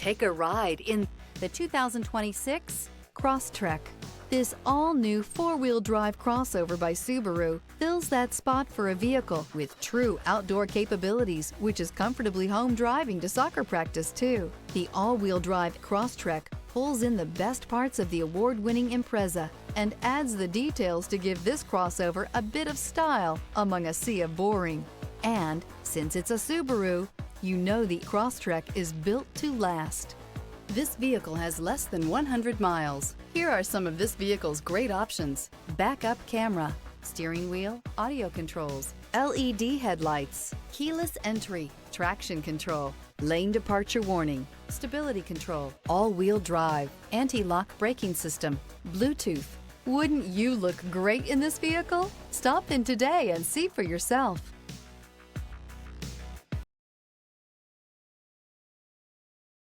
Take a ride in the 2026 Crosstrek. This all-new four-wheel drive crossover by Subaru fills that spot for a vehicle with true outdoor capabilities, which is comfortably home driving to soccer practice too. The all-wheel drive Crosstrek pulls in the best parts of the award-winning Impreza and adds the details to give this crossover a bit of style among a sea of boring. And since it's a Subaru, you know the Crosstrek is built to last. This vehicle has less than 100 miles. Here are some of this vehicle's great options: backup camera, steering wheel audio controls, LED headlights, keyless entry, traction control, lane departure warning, stability control, all-wheel drive, anti-lock braking system, Bluetooth. Wouldn't you look great in this vehicle? Stop in today and see for yourself.